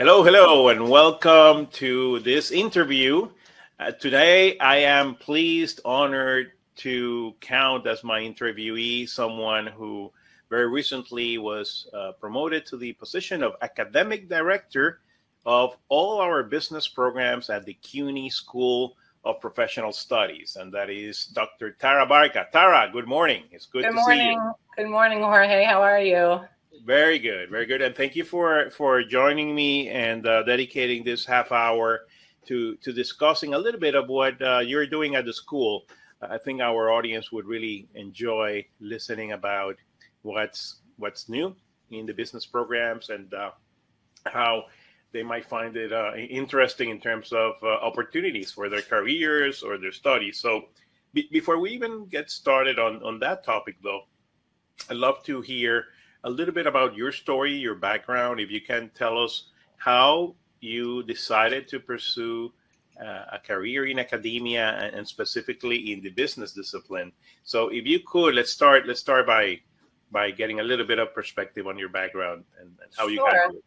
Hello, hello, and welcome to this interview. Today, I am pleased, honored to count as my interviewee someone who very recently was promoted to the position of Academic Director of all our business programs at the CUNY School of Professional Studies, and that is Dr. Tara Barca. Tara, good morning. It's good to see you. Good morning, Jorge. How are you? Very good, very good. And thank you for joining me and dedicating this half hour to discussing a little bit of what you're doing at the school. I think our audience would really enjoy listening about what's new in the business programs and how they might find it interesting in terms of opportunities for their careers or their studies. So before we even get started on that topic, though, I'd love to hear a little bit about your story, your background. If you can tell us how you decided to pursue a career in academia and specifically in the business discipline. So if you could, let's start by getting a little bit of perspective on your background and how you got to it.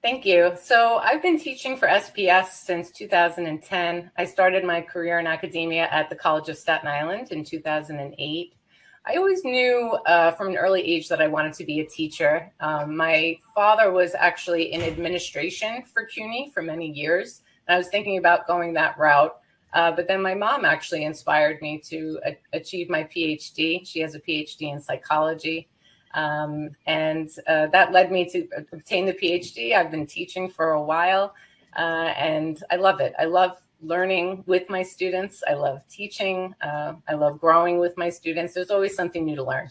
Thank you. So I've been teaching for SPS since 2010. I started my career in academia at the College of Staten Island in 2008. I always knew from an early age that I wanted to be a teacher. My father was actually in administration for CUNY for many years. And I was thinking about going that route. But then my mom actually inspired me to achieve my PhD. She has a PhD in psychology. And that led me to obtain the PhD. I've been teaching for a while, and I love it. I love learning with my students. I love teaching. I love growing with my students. There's always something new to learn.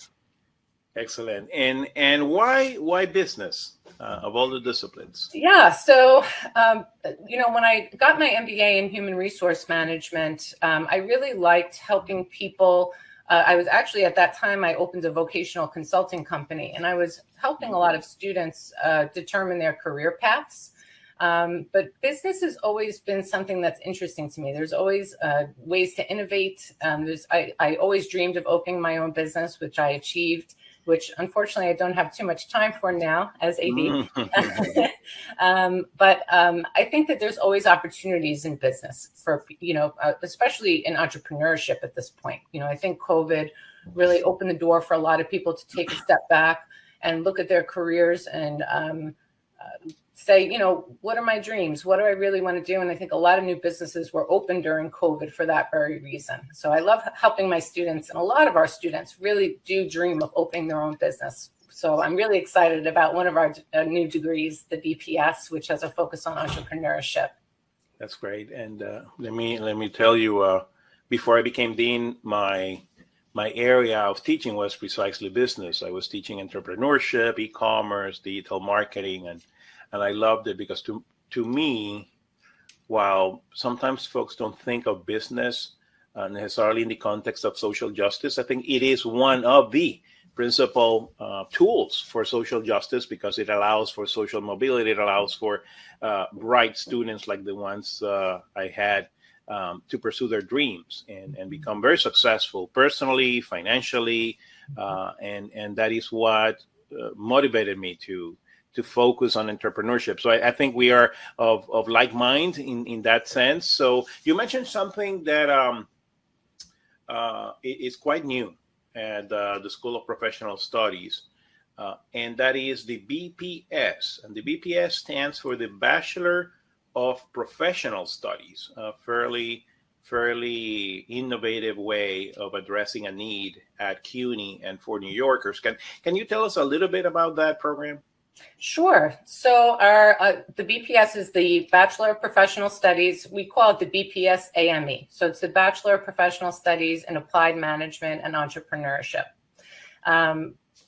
Excellent. And why business of all the disciplines? Yeah. So, when I got my MBA in human resource management, I really liked helping people. I was actually at that time, I opened a vocational consulting company, and I was helping a lot of students determine their career paths. But business has always been something that's interesting to me. There's always ways to innovate. I always dreamed of opening my own business, which I achieved, which unfortunately I don't have too much time for now as AD. But I think that there's always opportunities in business for, especially in entrepreneurship at this point. I think COVID really opened the door for a lot of people to take a step back and look at their careers and say, what are my dreams? What do I really want to do? And I think a lot of new businesses were open during COVID for that very reason. So I love helping my students, and a lot of our students really do dream of opening their own business. So I'm really excited about one of our new degrees, the BPS, which has a focus on entrepreneurship. That's great. And let me tell you, before I became dean, my area of teaching was precisely business. I was teaching entrepreneurship, e-commerce, digital marketing, and I loved it because to me, while sometimes folks don't think of business necessarily in the context of social justice, I think it is one of the principal tools for social justice because it allows for social mobility. It allows for bright students like the ones I had to pursue their dreams and become very successful personally, financially, and that is what motivated me to focus on entrepreneurship. So I think we are of like mind in that sense. So you mentioned something that is quite new at the School of Professional Studies, and that is the BPS. And the BPS stands for the Bachelor of Professional Studies, a fairly innovative way of addressing a need at CUNY and for New Yorkers. Can you tell us a little bit about that program? Sure. So the BPS is the Bachelor of Professional Studies. We call it the BPS AME. So it's the Bachelor of Professional Studies in Applied Management and Entrepreneurship.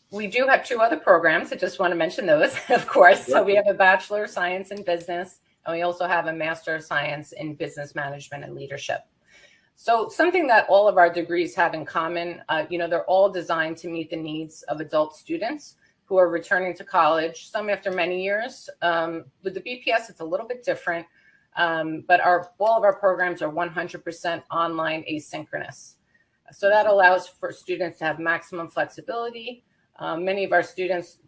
We do have two other programs. I just want to mention those, of course. So we have a Bachelor of Science in Business, and we also have a Master of Science in Business Management and Leadership. So something that all of our degrees have in common, they're all designed to meet the needs of adult students who are returning to college, some after many years. With the BPS, it's a little bit different, but all of our programs are 100% online asynchronous. So that allows for students to have maximum flexibility. Many of our students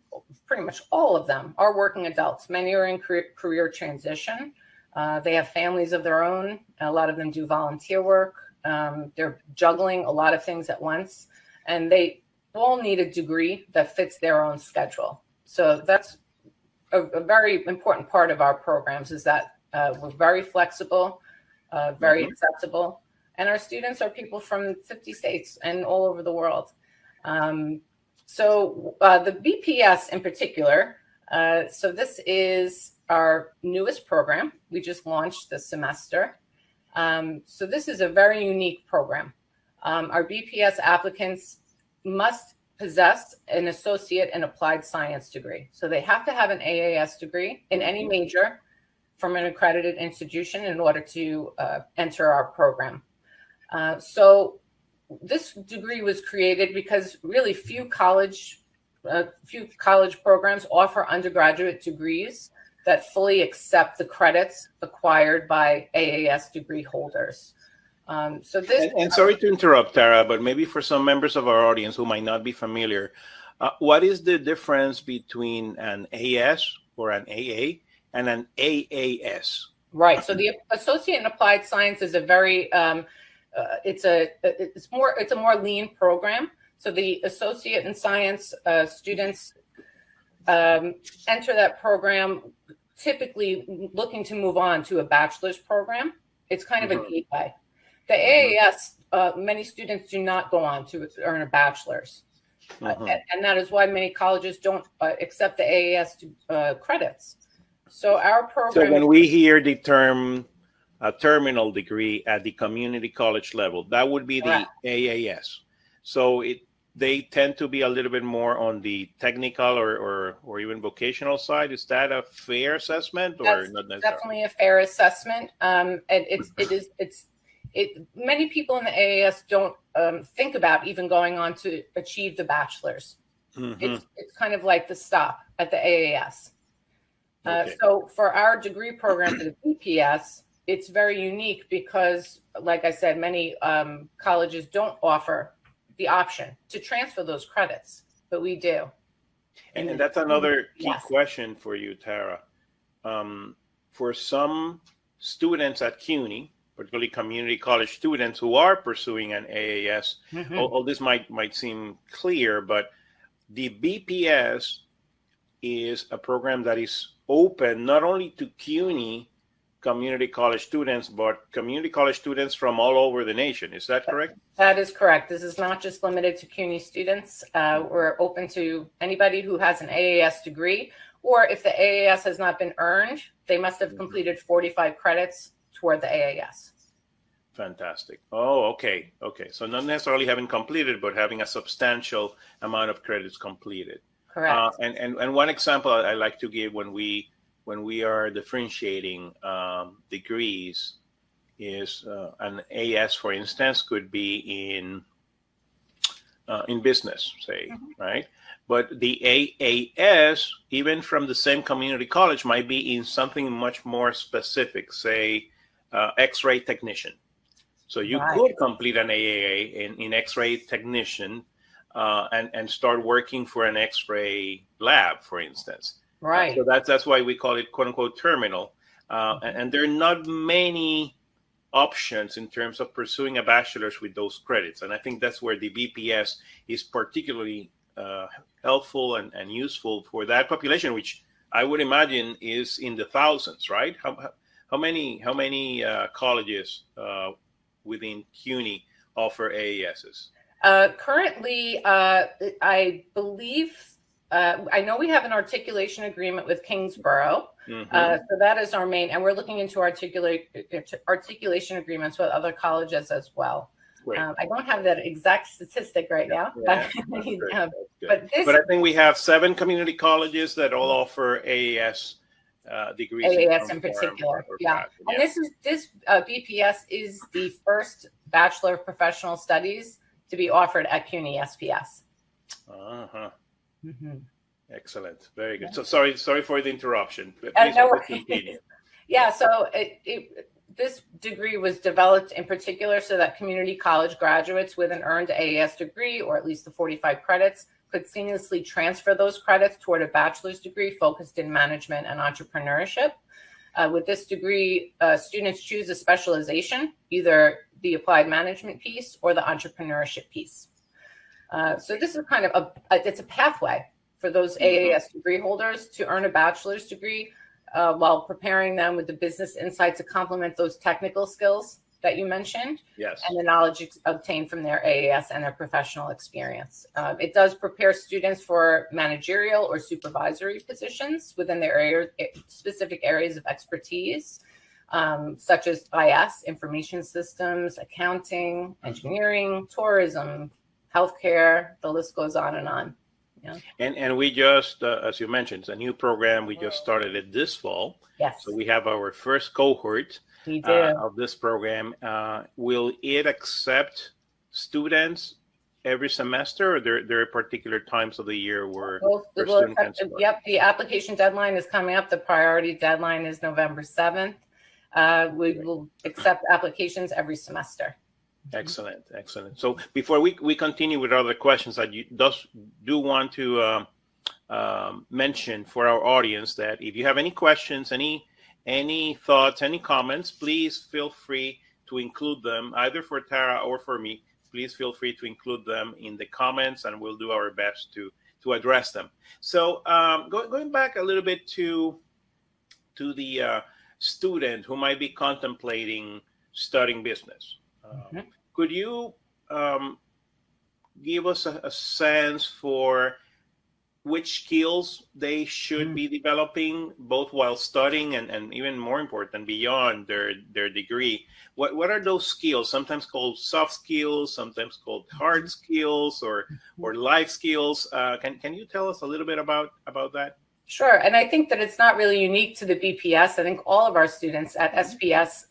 pretty much all of them are working adults. Many are in career transition. They have families of their own. A lot of them do volunteer work. They're juggling a lot of things at once, and they all need a degree that fits their own schedule. So that's a very important part of our programs, is that we're very flexible, very accessible, and our students are people from 50 states and all over the world. So the BPS in particular, so this is our newest program. We just launched this semester. So this is a very unique program. Our BPS applicants must possess an associate in applied science degree. So they have to have an AAS degree in any major from an accredited institution in order to enter our program. So this degree was created because really few college programs offer undergraduate degrees that fully accept the credits acquired by AAS degree holders. So this and sorry to interrupt, Tara, but maybe for some members of our audience who might not be familiar, what is the difference between an AS or an AA and an AAS? Right. So the Associate in Applied Science is a very it's a more lean program. So the Associate in Science students enter that program typically looking to move on to a bachelor's program. It's kind of a gateway. The AAS, many students do not go on to earn a bachelor's. And that is why many colleges don't accept the AAS credits. So our program. So when we hear the term terminal degree at the community college level, that would be the AAS. So they tend to be a little bit more on the technical or even vocational side. Is that a fair assessment, or That's not necessarily? Definitely a fair assessment. And many people in the AAS don't think about even going on to achieve the bachelor's. It's kind of like the stop at the AAS. So for our degree program, for the BPS, it's very unique because, like I said, many colleges don't offer the option to transfer those credits, but we do. And that's another key question for you, Tara. For some students at CUNY, particularly community college students who are pursuing an AAS, all this might seem clear, but the BPS is a program that is open not only to CUNY community college students, but community college students from all over the nation. Is that correct? That is correct. This is not just limited to CUNY students. We're open to anybody who has an AAS degree, or if the AAS has not been earned, they must have completed 45 credits toward the AAS. Fantastic. Oh, okay. So not necessarily having completed, but having a substantial amount of credits completed. Correct. And one example I like to give when we are differentiating degrees is an AS, for instance, could be in business, say, right? But the AAS, even from the same community college, might be in something much more specific, say, X-ray technician. So you could complete an AAA in X-ray technician and start working for an X-ray lab, for instance. Right. So that's why we call it "quote unquote" terminal. And there are not many options in terms of pursuing a bachelor's with those credits. And I think that's where the BPS is particularly helpful and useful for that population, which I would imagine is in the thousands, right? How many colleges within CUNY offer AASs? Currently, I believe, I know we have an articulation agreement with Kingsborough. So that is our main, and we're looking into articulation agreements with other colleges as well. I don't have that exact statistic right now. But I think we have 7 community colleges that all offer AAS degrees. AAS in particular, And this BPS is the first Bachelor of Professional Studies to be offered at CUNY SPS. Excellent, very good. So sorry for the interruption. No worries. So this degree was developed in particular so that community college graduates with an earned AAS degree, or at least the 45 credits, could seamlessly transfer those credits toward a bachelor's degree focused in management and entrepreneurship. With this degree, students choose a specialization, either the applied management piece or the entrepreneurship piece. So this is kind of it's a pathway for those AAS degree holders to earn a bachelor's degree while preparing them with the business insight to complement those technical skills that you mentioned, yes, and the knowledge obtained from their AAS and their professional experience. It does prepare students for managerial or supervisory positions within their specific areas of expertise, such as IS, information systems, accounting, engineering, tourism, healthcare, the list goes on and on. Yeah. And we just, as you mentioned, it's a new program. We just started it this fall. Yes. So we have our first cohort of this program. Will it accept students every semester, or there are particular times of the year where students can start? Yep, the application deadline is coming up. The priority deadline is November 7th. We will accept applications every semester. Excellent, excellent. So before we continue with other questions, I do want to mention for our audience that if you have any questions, any thoughts, any comments, please feel free to include them, either for Tara or for me. Please feel free to include them in the comments, and we'll do our best to address them. So going back a little bit to the student who might be contemplating studying business. Could you give us a sense for which skills they should be developing, both while studying and even more important, beyond their degree? What are those skills, sometimes called soft skills, sometimes called hard skills, or life skills? Can you tell us a little bit about that? Sure. And I think that it's not really unique to the BPS. I think all of our students at SPS,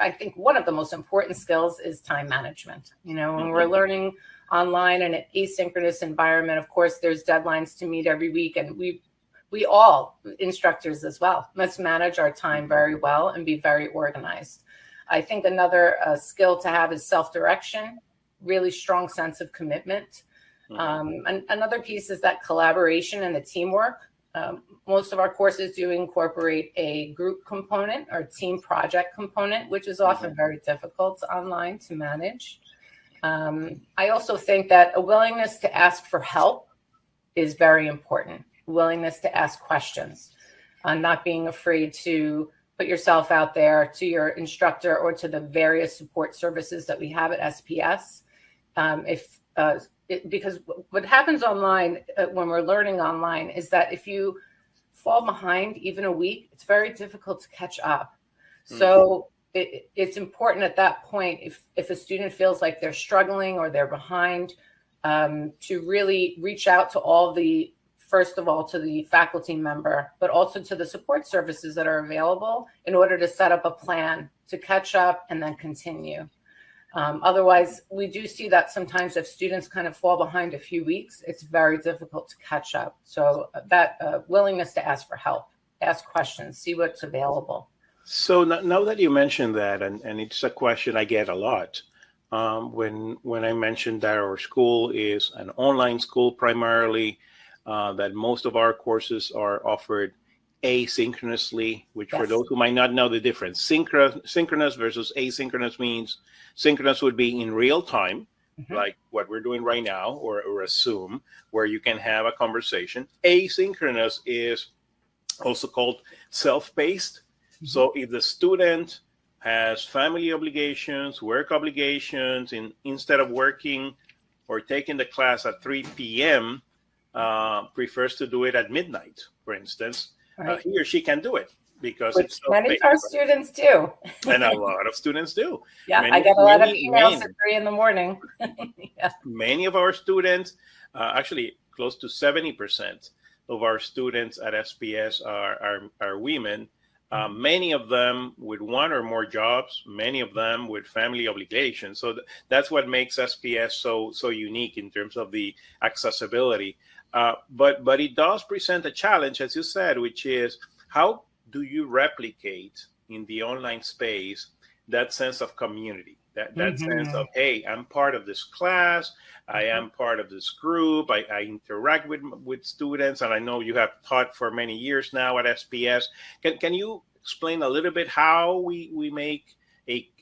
I think one of the most important skills is time management. You know, when we're learning online in an asynchronous environment, of course, there's deadlines to meet every week. And we all, instructors as well, must manage our time very well and be very organized. I think another skill to have is self-direction, really strong sense of commitment. And another piece is that collaboration and the teamwork. Most of our courses do incorporate a group component or team project component, which is often very difficult online to manage. I also think that a willingness to ask for help is very important. Willingness to ask questions, not being afraid to put yourself out there to your instructor or to the various support services that we have at SPS. Because what happens online when we're learning online is that if you fall behind even a week, it's very difficult to catch up. So it's important at that point, if a student feels like they're struggling or they're behind, to really reach out to first of all, to the faculty member, but also to the support services that are available in order to set up a plan to catch up and then continue. Otherwise, we do see that sometimes if students kind of fall behind a few weeks, it's very difficult to catch up. So that willingness to ask for help, ask questions, see what's available. So now that you mentioned that, and it's a question I get a lot, when I mentioned that our school is an online school primarily, that most of our courses are offered asynchronously, which for those who might not know the difference, synchronous versus asynchronous means synchronous would be in real time, like what we're doing right now, or a Zoom, where you can have a conversation. Asynchronous is also called self-paced. So if the student has family obligations, work obligations, instead of working or taking the class at 3 p.m., prefers to do it at midnight, for instance, he or she can do it because it's many of our students do. And a lot of students do. Yeah, I get a lot of emails at 3 in the morning. Many of our students, actually close to 70% of our students at SPS are women. Many of them with one or more jobs, many of them with family obligations. So that's what makes SPS so unique in terms of the accessibility. But it does present a challenge, as you said, which is how do you replicate in the online space that sense of community, That sense of, hey, I'm part of this class, I am part of this group, I interact with students, and I know you have taught for many years now at SPS. Can you explain a little bit how we make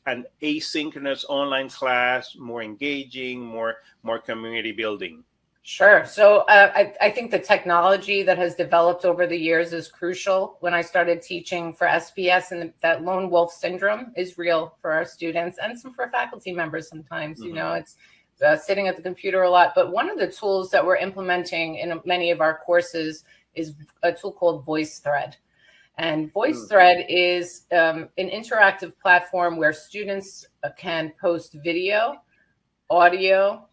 an asynchronous online class more engaging, more community building? Sure. So I think the technology that has developed over the years is crucial. When I started teaching for SPS, and that lone wolf syndrome is real for our students and some for faculty members sometimes. You know, it's sitting at the computer a lot. But one of the tools that we're implementing in many of our courses is a tool called VoiceThread. And VoiceThread is an interactive platform where students can post video, audio.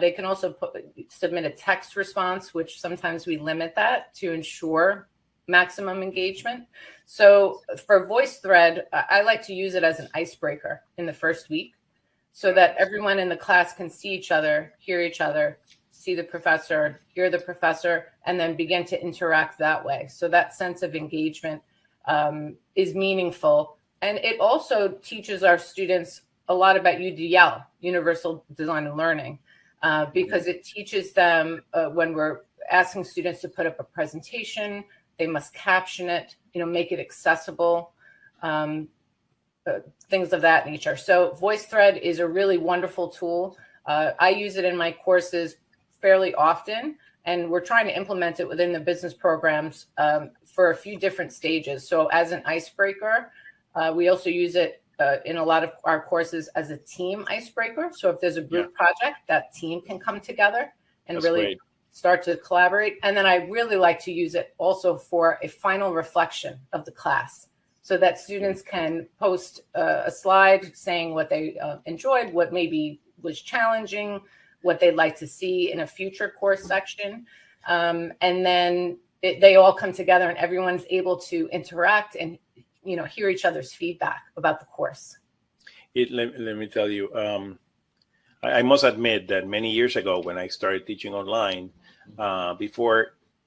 They can also submit a text response, which sometimes we limit that to ensure maximum engagement. So for VoiceThread, I like to use it as an icebreaker in the first week so that everyone in the class can see each other, hear each other, see the professor, hear the professor, and then begin to interact that way. So that sense of engagement is meaningful. And it also teaches our students a lot about UDL, Universal Design and Learning. Because it teaches them when we're asking students to put up a presentation, they must caption it, make it accessible, things of that nature. So VoiceThread is a really wonderful tool. I use it in my courses fairly often, and we're trying to implement it within the business programs for a few different stages. So as an icebreaker, we also use it in a lot of our courses as a team icebreaker. So if there's a group project, that team can come together and start to collaborate. And then I really like to use it also for a final reflection of the class so that students can post a slide saying what they enjoyed, what maybe was challenging, what they'd like to see in a future course section. And then they all come together and everyone's able to interact and hear each other's feedback about the course. Let me tell you, I must admit that many years ago when I started teaching online,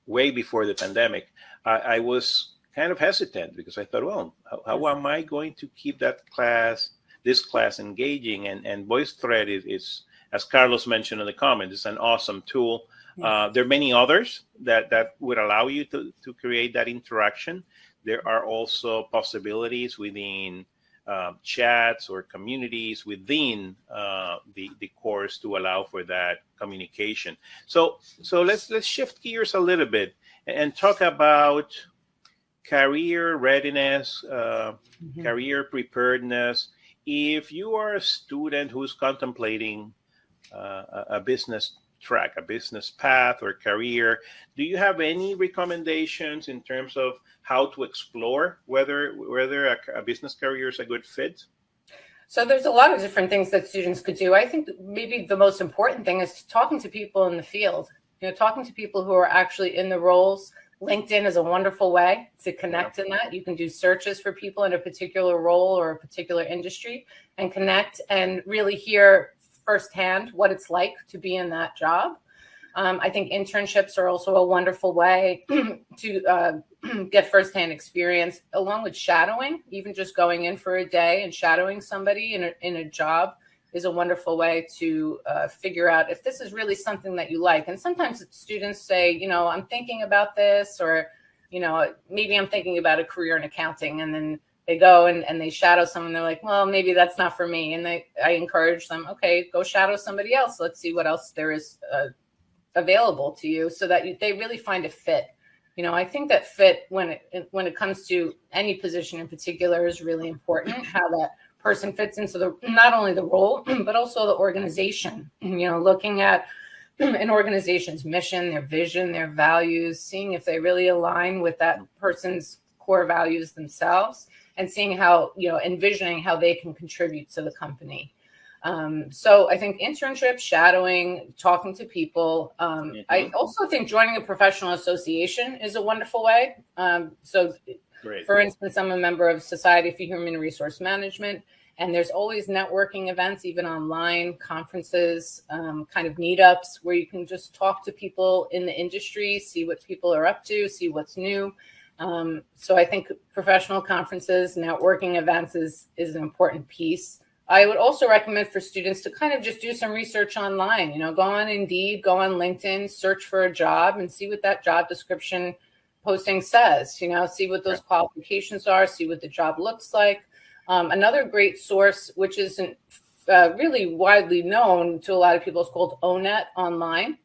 way before the pandemic, I was kind of hesitant because I thought, well, how am I going to keep this class engaging? And VoiceThread is, as Carlos mentioned in the comments, it's an awesome tool. There are many others that would allow you to create that interaction. There are also possibilities within chats or communities within the course to allow for that communication. So let's shift gears a little bit and talk about career readiness, career preparedness. If you are a student who's contemplating a business track, a business path or career, do you have any recommendations in terms of how to explore whether a business career is a good fit? So there's a lot of different things that students could do. I think maybe the most important thing is talking to people in the field, talking to people who are actually in the roles. LinkedIn is a wonderful way to connect in that. You can do searches for people in a particular role or a particular industry and connect and really hear firsthand what it's like to be in that job. I think internships are also a wonderful way to get firsthand experience, along with shadowing. Even just going in for a day and shadowing somebody in a job is a wonderful way to figure out if this is really something that you like. And sometimes students say, I'm thinking about this, or, maybe I'm thinking about a career in accounting, and then they go and they shadow someone. They're like, well, maybe that's not for me. And I encourage them, okay, go shadow somebody else. Let's see what else there is available to you, so that they really find a fit. I think that fit when it comes to any position in particular is really important, how that person fits into not only the role, but also the organization. Looking at an organization's mission, their vision, their values, seeing if they really align with that person's core values themselves, and seeing how, envisioning how they can contribute to the company. So I think internships, shadowing, talking to people. I also think joining a professional association is a wonderful way. For instance, I'm a member of Society for Human Resource Management, and there's always networking events, even online, conferences, kind of meetups, where you can just talk to people in the industry, see what people are up to, see what's new. So I think professional conferences, networking events is an important piece I would also recommend for students to kind of just do some research online, go on Indeed, go on LinkedIn, search for a job and see what that job description posting says, see what those qualifications are, see what the job looks like. Another great source, which isn't really widely known to a lot of people, is called ONET Online.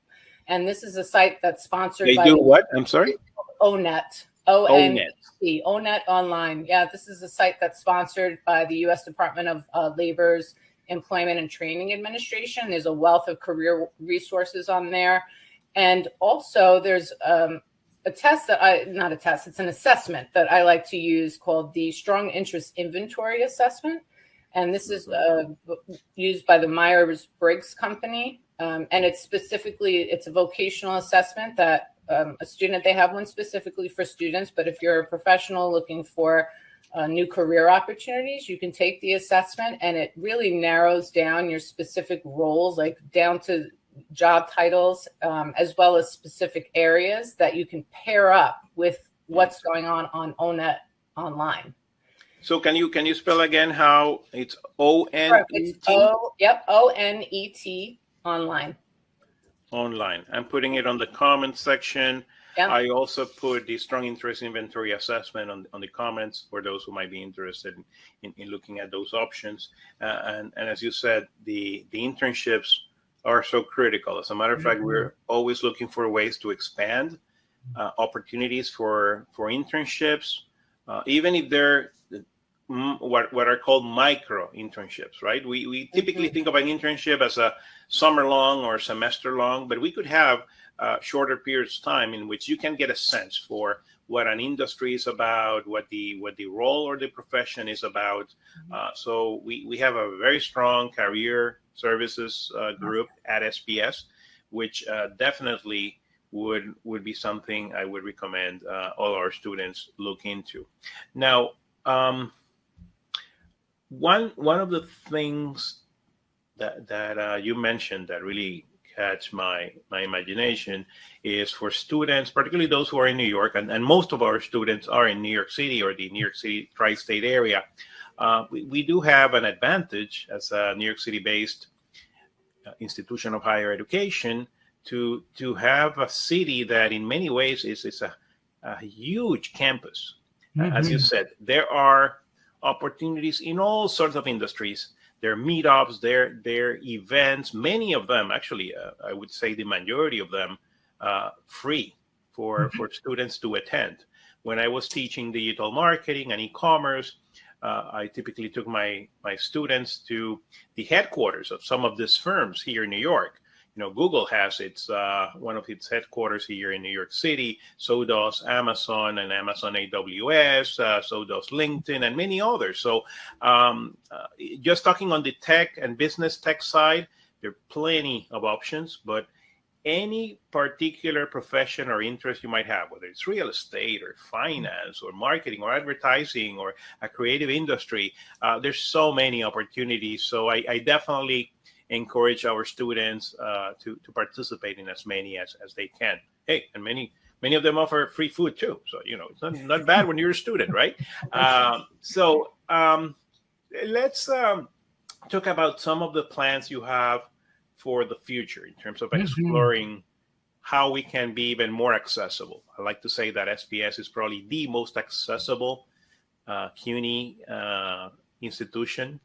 And this is a site that's sponsored by— They do what? I'm sorry? ONET. O-N-E-T. ONET Online. Yeah, this is a site that's sponsored by the U.S. Department of Labor's Employment and Training Administration. There's a wealth of career resources on there. And also there's a test that not a test, it's an assessment that I like to use called the Strong Interest Inventory Assessment. And this is used by the Myers-Briggs Company. And it's a vocational assessment that a student, they have one specifically for students, but if you're a professional looking for new career opportunities, you can take the assessment and it really narrows down your specific roles, like down to job titles, as well as specific areas that you can pair up with what's going on ONET Online. So can you spell again how it's O-N-E-T? O-N-E-T Online. Online. I'm putting it on the comment section. Yeah. I also put the Strong Interest Inventory Assessment on the comments for those who might be interested in looking at those options. And as you said, the internships are so critical. As a matter of fact, we're always looking for ways to expand opportunities for internships, even if they're what are called micro internships, right? We typically think of an internship as a summer long or semester long, but we could have shorter periods of time in which you can get a sense for what an industry is about, what the role or the profession is about. So we have a very strong career services group at SPS, which definitely would be something I would recommend all our students look into. Now, one of the things that you mentioned that really catch my imagination is for students, particularly those who are in New York, and most of our students are in New York City or the New York City tri-state area. We do have an advantage as a New York City-based institution of higher education to have a city that in many ways is a huge campus. As you said, there are opportunities in all sorts of industries. There are meetups, there are events, many of them, actually, I would say the majority of them, free for students to attend. When I was teaching digital marketing and e-commerce, I typically took my students to the headquarters of some of these firms here in New York. Google has one of its headquarters here in New York City. So does Amazon and Amazon AWS. So does LinkedIn and many others. So just talking on the tech and business tech side, there are plenty of options. But any particular profession or interest you might have, whether it's real estate or finance or marketing or advertising or a creative industry, there's so many opportunities. So I definitely encourage our students to participate in as many as they can. Hey, and many of them offer free food too. So, it's not bad when you're a student, right? So let's talk about some of the plans you have for the future in terms of exploring how we can be even more accessible. I like to say that SPS is probably the most accessible CUNY institution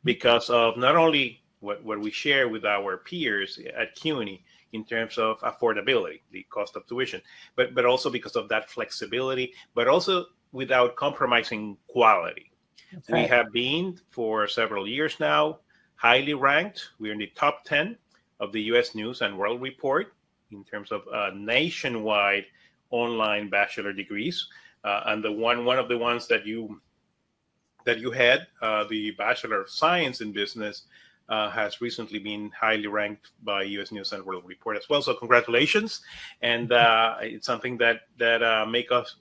because of not only what we share with our peers at CUNY in terms of affordability, the cost of tuition, but also because of that flexibility, but also without compromising quality. That's right. We have been for several years now highly ranked. We're in the top 10 of the U.S. News and World Report in terms of nationwide online bachelor degrees, and one of the ones that you had, the Bachelor of Science in Business, has recently been highly ranked by U.S. News and World Report as well. So congratulations, and it's something that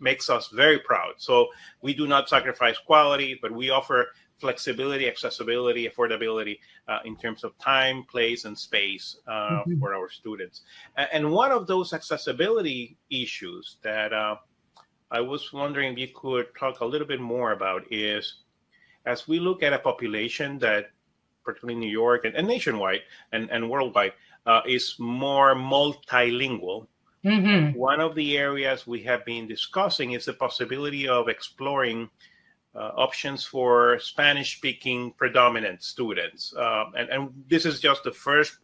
makes us very proud. So we do not sacrifice quality, but we offer flexibility, accessibility, affordability in terms of time, place, and space for our students. And one of those accessibility issues that I was wondering if you could talk a little bit more about is, as we look at a population that particularly New York and nationwide and worldwide, is more multilingual. Mm-hmm. One of the areas we have been discussing is the possibility of exploring options for Spanish-speaking predominant students. And this is just the first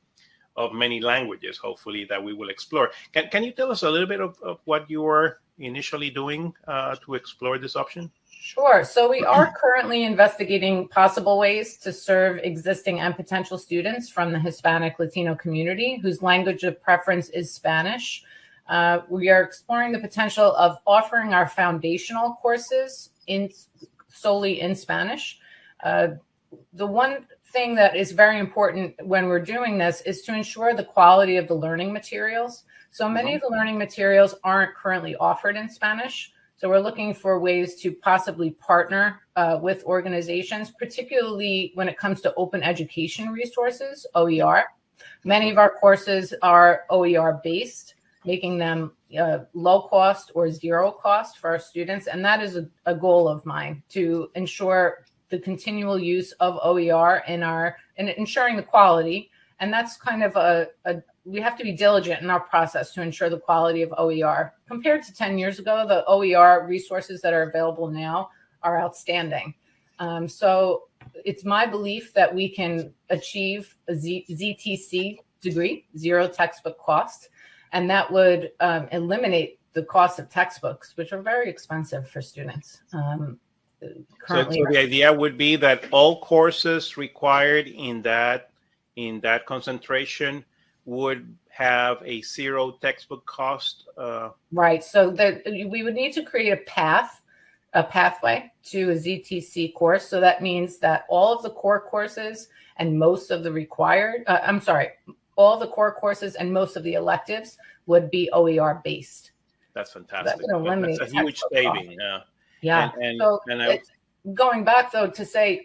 of many languages, hopefully, that we will explore. Can you tell us a little bit of what you were initially doing to explore this option? Sure. So we are currently investigating possible ways to serve existing and potential students from the Hispanic Latino community whose language of preference is Spanish. We are exploring the potential of offering our foundational courses solely in Spanish. The one thing that is very important when we're doing this is to ensure the quality of the learning materials. So many of the learning materials aren't currently offered in Spanish. So we're looking for ways to possibly partner with organizations, particularly when it comes to open education resources, OER. Many of our courses are OER based, making them low cost or zero cost for our students. And that is a goal of mine, to ensure the continual use of OER in ensuring the quality. And that's kind of we have to be diligent in our process to ensure the quality of OER. Compared to 10 years ago, the OER resources that are available now are outstanding. So it's my belief that we can achieve a ZTC degree, zero textbook cost, and that would eliminate the cost of textbooks, which are very expensive for students. Currently, so the idea would be that all courses required in that concentration would have a zero textbook cost. Right. So that we would need to create a pathway to a ZTC course. So that means that all of the core courses and most of the all the core courses and most of the electives would be OER based. That's fantastic. That's a huge saving. Yeah. Going back though to say,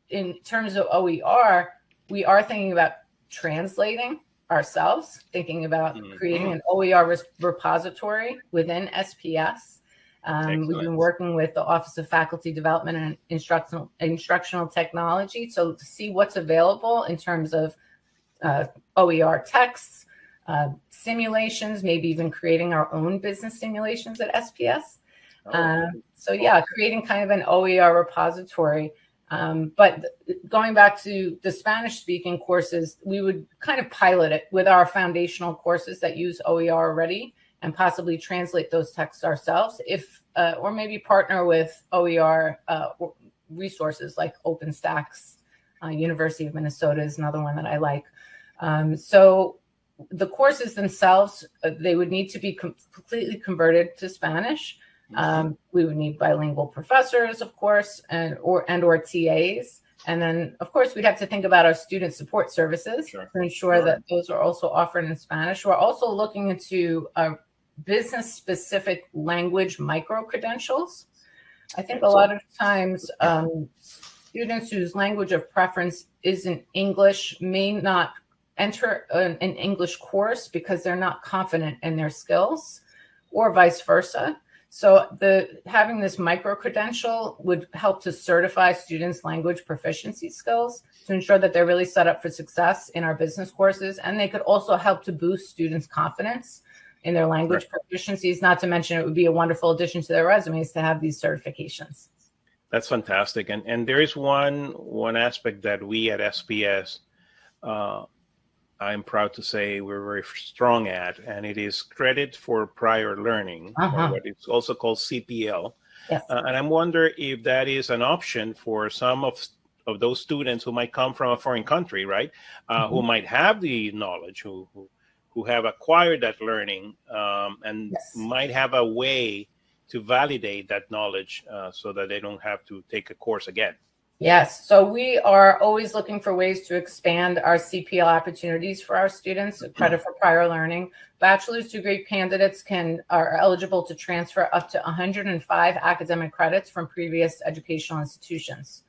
in terms of OER, we are thinking about translating ourselves, thinking about creating an OER repository within SPS. We've been working with the Office of Faculty Development and Instructional Technology to see what's available in terms of OER texts, simulations, maybe even creating our own business simulations at SPS. Creating kind of an OER repository. But going back to the Spanish-speaking courses, we would kind of pilot it with our foundational courses that use OER already and possibly translate those texts ourselves, or maybe partner with OER resources like OpenStax. University of Minnesota is another one that I like. So the courses themselves, they would need to be completely converted to Spanish. We would need bilingual professors, of course, or TAs. And then, of course, we'd have to think about our student support services to ensure that those are also offered in Spanish. We're also looking into business-specific language micro-credentials. I think a lot of times students whose language of preference isn't English may not enter an English course because they're not confident in their skills, or vice versa. So having this micro-credential would help to certify students' language proficiency skills to ensure that they're really set up for success in our business courses. And they could also help to boost students' confidence in their language proficiencies, not to mention it would be a wonderful addition to their resumes to have these certifications. That's fantastic. And there is one aspect that we at SPS, I'm proud to say we're very strong at, and it is credit for prior learning, or what is also called CPL. Yes. And I wonder if that is an option for some of those students who might come from a foreign country, right? Who might have the knowledge, who have acquired that learning, and might have a way to validate that knowledge so that they don't have to take a course again. Yes. So we are always looking for ways to expand our CPL opportunities for our students, credit for prior learning. Bachelor's degree candidates are eligible to transfer up to 105 academic credits from previous educational institutions.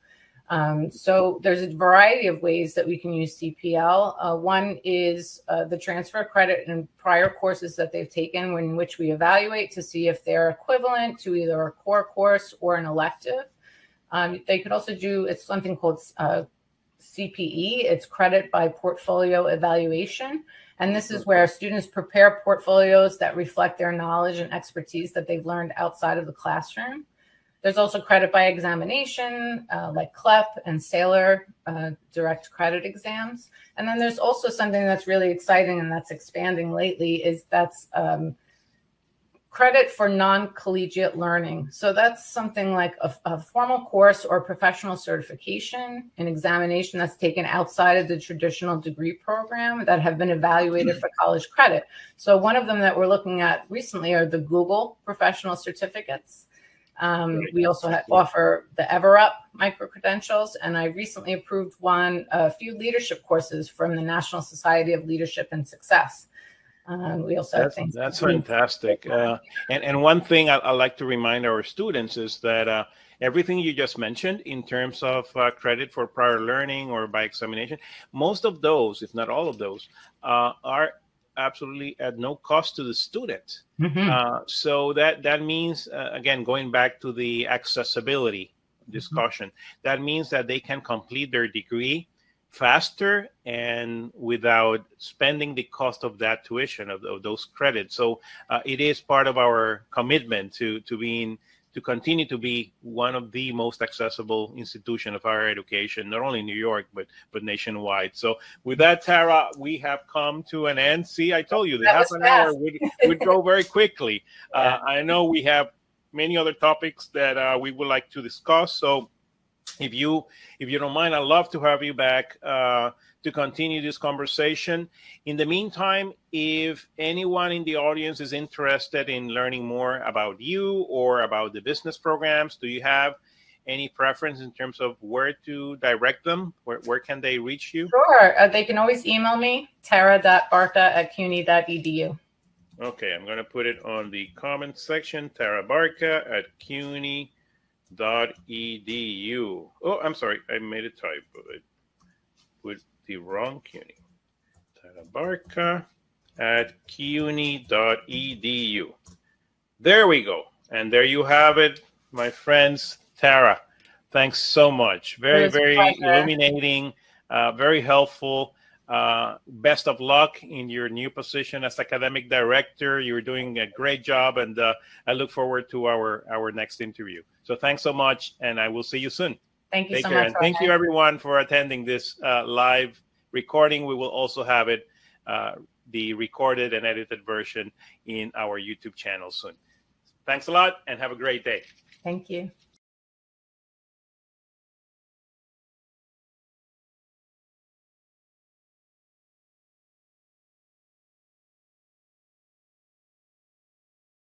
So there's a variety of ways that we can use CPL. One is the transfer credit in prior courses that they've taken, in which we evaluate to see if they're equivalent to either a core course or an elective. They could also do something called CPE. It's credit by portfolio evaluation. And this is where students prepare portfolios that reflect their knowledge and expertise that they've learned outside of the classroom. There's also credit by examination, like CLEP and Sailor direct credit exams. And then there's also something that's really exciting and that's expanding lately is that's credit for non-collegiate learning. So that's something like a formal course or professional certification, an examination that's taken outside of the traditional degree program that have been evaluated for college credit. So one of them that we're looking at recently are the Google professional certificates. We also offer the EverUp micro-credentials, and I recently approved a few leadership courses from the National Society of Leadership and Success. We also have things. That's fantastic. And one thing I like to remind our students is that everything you just mentioned in terms of credit for prior learning or by examination, most of those, if not all of those, are absolutely at no cost to the student. So that means, again, going back to the accessibility discussion, that means that they can complete their degree faster and without spending the cost of that tuition of those credits. So it is part of our commitment to continue to be one of the most accessible institutions of higher education, not only in New York, but nationwide. So with that, Tara, we have come to an end. See, I told you the half an hour would go very quickly. I know we have many other topics that we would like to discuss. So if you don't mind, I'd love to have you back to continue this conversation. In the meantime, if anyone in the audience is interested in learning more about you or about the business programs, do you have any preference in terms of where to direct them? Where can they reach you? Sure. They can always email me, tara.barca@cuny.edu. Okay, I'm going to put it on the comment section, tarabarca@cuny.edu. Oh, I'm sorry, I made a typo. I put the wrong CUNY. tarabarca@cuny.edu. There we go. And there you have it, my friends. Tara, thanks so much. Very illuminating, very helpful. Best of luck in your new position as academic director. You're doing a great job, and I look forward to our next interview. So thanks so much, and I will see you soon. Thank you so much. And thank you, everyone, for attending this live recording. We will also have it, the recorded and edited version, in our YouTube channel soon. Thanks a lot, and have a great day. Thank you.